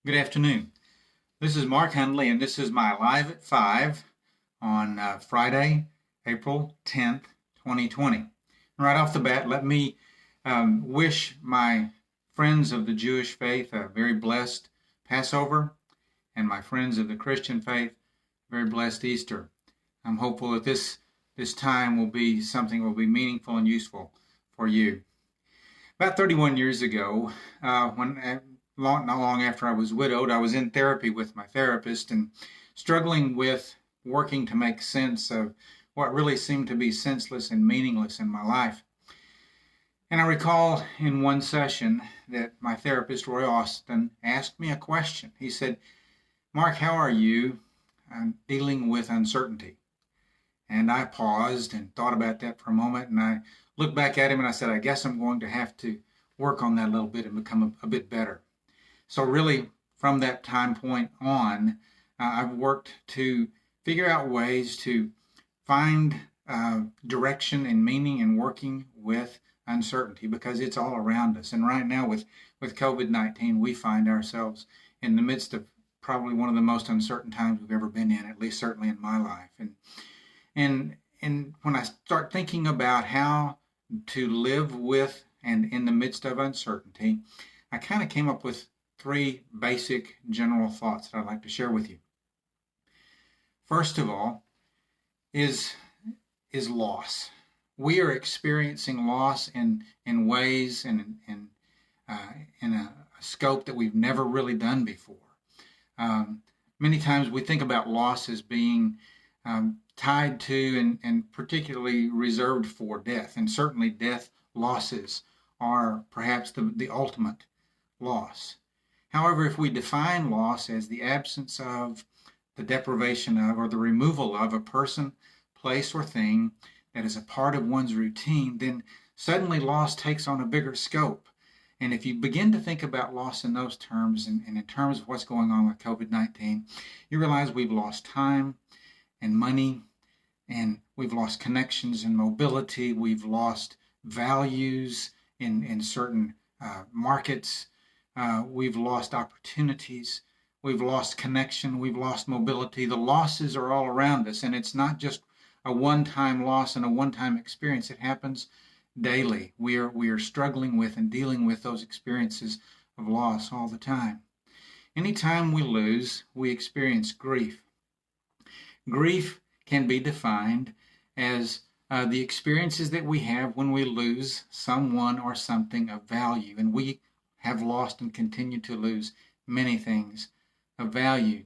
Good afternoon. This is Mark Hundley, and this is my Live at 5 on Friday, April 10th, 2020. And right off the bat, let me wish my friends of the Jewish faith a very blessed Passover, and my friends of the Christian faith a very blessed Easter. I'm hopeful that this time will be something that will be meaningful and useful for you. About 31 years ago, not long after I was widowed, I was in therapy with my therapist and struggling with working to make sense of what really seemed to be senseless and meaningless in my life. And I recall in one session that my therapist, Roy Austin, asked me a question. He said, "Mark, how are you dealing with uncertainty?" And I paused and thought about that for a moment, and I looked back at him and I said, "I guess I'm going to have to work on that a little bit and become a bit better." So really, from that time point on, I've worked to figure out ways to find direction and meaning in working with uncertainty, because it's all around us. And right now with COVID-19, we find ourselves in the midst of probably one of the most uncertain times we've ever been in, at least certainly in my life. And when I start thinking about how to live with and in the midst of uncertainty, I kind of came up with three basic general thoughts that I'd like to share with you. First of all is loss. We are experiencing loss in ways and in a scope that we've never really done before. Many times we think about loss as being tied to and particularly reserved for death, and certainly death losses are perhaps the ultimate loss. However, if we define loss as the absence of, the deprivation of, or the removal of a person, place, or thing that is a part of one's routine, then suddenly loss takes on a bigger scope. And if you begin to think about loss in those terms, and in terms of what's going on with COVID-19, you realize we've lost time and money, and we've lost connections and mobility, we've lost values in certain markets, we've lost opportunities, we've lost connection, we've lost mobility. The losses are all around us, and it's not just a one-time loss and a one-time experience. It happens daily. We are struggling with and dealing with those experiences of loss all the time. Anytime we lose, we experience grief. Grief can be defined as the experiences that we have when we lose someone or something of value, and we have lost and continue to lose many things of value.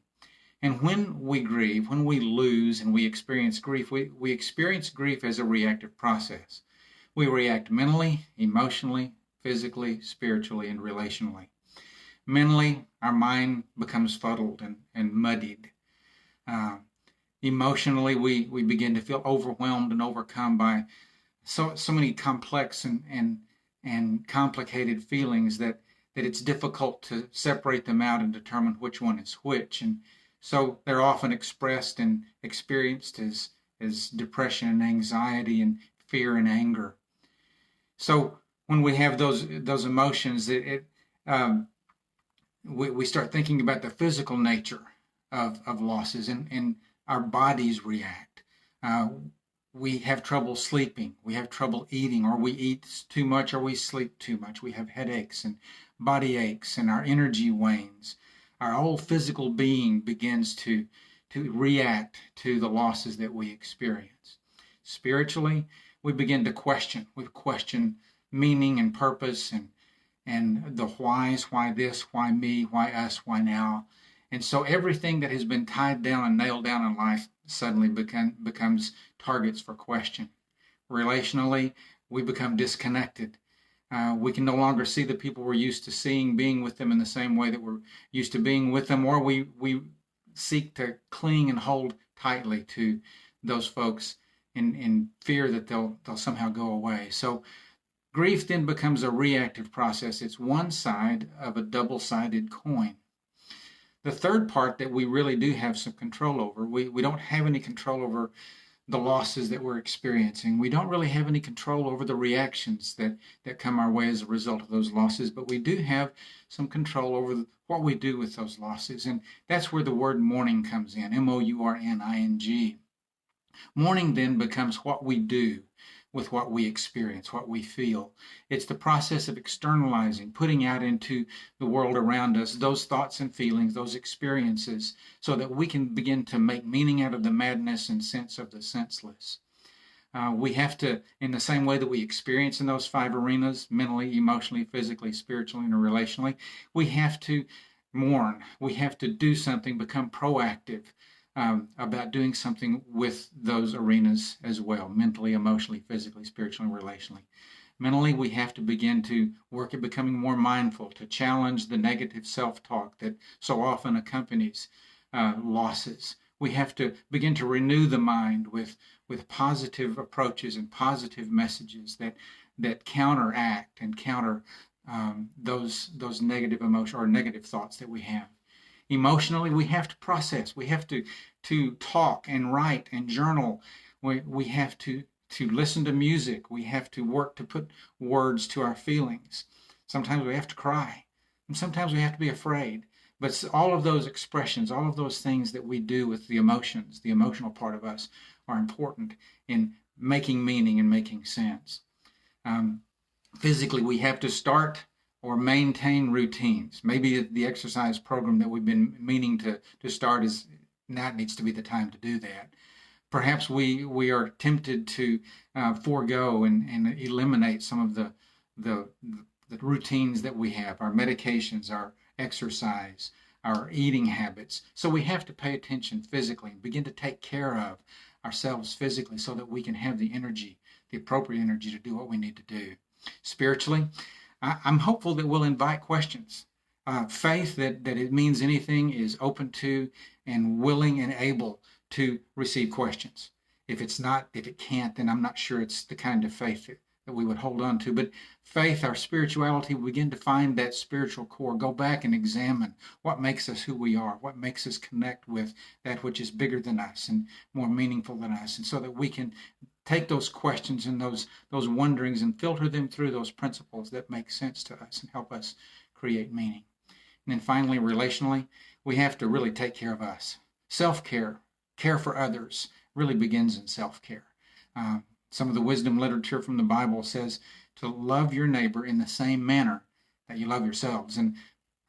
And when we grieve, when we lose and we experience grief, we experience grief as a reactive process. We react mentally, emotionally, physically, spiritually, and relationally. Mentally, our mind becomes fuddled and muddied. Emotionally, we begin to feel overwhelmed and overcome by so many complex and complicated feelings that it's difficult to separate them out and determine which one is which. And so they're often expressed and experienced as depression and anxiety and fear and anger. So when we have those emotions, we start thinking about the physical nature of losses, and our bodies react. We have trouble sleeping, we have trouble eating, or we eat too much, or we sleep too much. We have headaches and body aches, and our energy wanes. Our whole physical being begins to react to the losses that we experience. Spiritually, we begin to question. We question meaning and purpose and the whys, why this, why me, why us, why now. And so everything that has been tied down and nailed down in life suddenly becomes targets for question. Relationally, we become disconnected. We can no longer see the people we're used to seeing, being with them in the same way that we're used to being with them, or we seek to cling and hold tightly to those folks in fear that they'll somehow go away. So grief then becomes a reactive process. It's one side of a double-sided coin. The third part that we really do have some control over, we don't have any control over the losses that we're experiencing. We don't really have any control over the reactions that come our way as a result of those losses, but we do have some control over what we do with those losses. And that's where the word mourning comes in, mourning. Mourning then becomes what we do with what we experience, what we feel. It's the process of externalizing, putting out into the world around us those thoughts and feelings, those experiences, so that we can begin to make meaning out of the madness and sense of the senseless. We have to, in the same way that we experience in those 5 arenas, mentally, emotionally, physically, spiritually, and relationally, we have to mourn. We have to do something, become proactive about doing something with those arenas as well, mentally, emotionally, physically, spiritually, and relationally. Mentally, we have to begin to work at becoming more mindful, to challenge the negative self-talk that so often accompanies losses. We have to begin to renew the mind with positive approaches and positive messages that counteract and counter those negative emotions or negative thoughts that we have. Emotionally, we have to process. We have to talk and write and journal. We have to listen to music. We have to work to put words to our feelings. Sometimes we have to cry, and sometimes we have to be afraid. But all of those expressions, all of those things that we do with the emotions, the emotional part of us, are important in making meaning and making sense. Physically, we have to start or maintain routines. Maybe the exercise program that we've been meaning to start is now it needs to be the time to do that. Perhaps we are tempted to forego and eliminate some of the routines that we have, our medications, our exercise, our eating habits. So we have to pay attention physically and begin to take care of ourselves physically so that we can have the energy, the appropriate energy to do what we need to do. Spiritually, I'm hopeful that we'll invite questions. Faith that it means anything is open to and willing and able to receive questions. If it can't, then I'm not sure it's the kind of faith that we would hold on to. But faith, our spirituality, we begin to find that spiritual core. Go back and examine what makes us who we are, what makes us connect with that which is bigger than us and more meaningful than us, and so that we can take those questions and those wonderings and filter them through those principles that make sense to us and help us create meaning. And then finally, relationally, we have to really take care of us. Self-care, care for others, really begins in self-care. Some of the wisdom literature from the Bible says to love your neighbor in the same manner that you love yourselves. And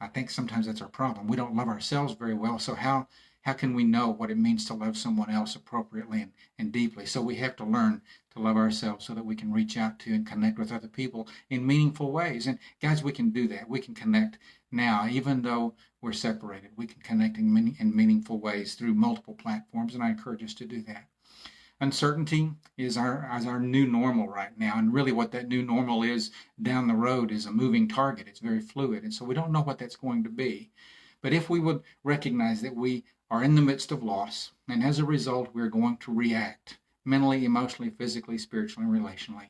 I think sometimes that's our problem. We don't love ourselves very well, so how can we know what it means to love someone else appropriately and deeply? So we have to learn to love ourselves so that we can reach out to and connect with other people in meaningful ways. And guys, we can do that. We can connect now, even though we're separated. We can connect in meaningful ways through multiple platforms, and I encourage us to do that. Uncertainty is our new normal right now, and really what that new normal is down the road is a moving target. It's very fluid, and so we don't know what that's going to be. But if we would recognize that we are in the midst of loss, and as a result, we're going to react mentally, emotionally, physically, spiritually, and relationally,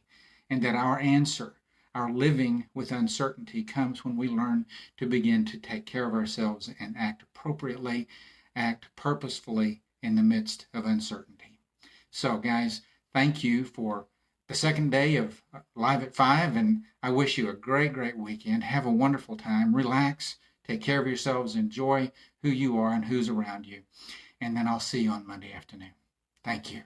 and that our answer, our living with uncertainty, comes when we learn to begin to take care of ourselves and act appropriately, act purposefully in the midst of uncertainty. So, guys, thank you for the second day of Live at 5, and I wish you a great, great weekend. Have a wonderful time. Relax. Take care of yourselves. Enjoy who you are and who's around you. And then I'll see you on Monday afternoon. Thank you.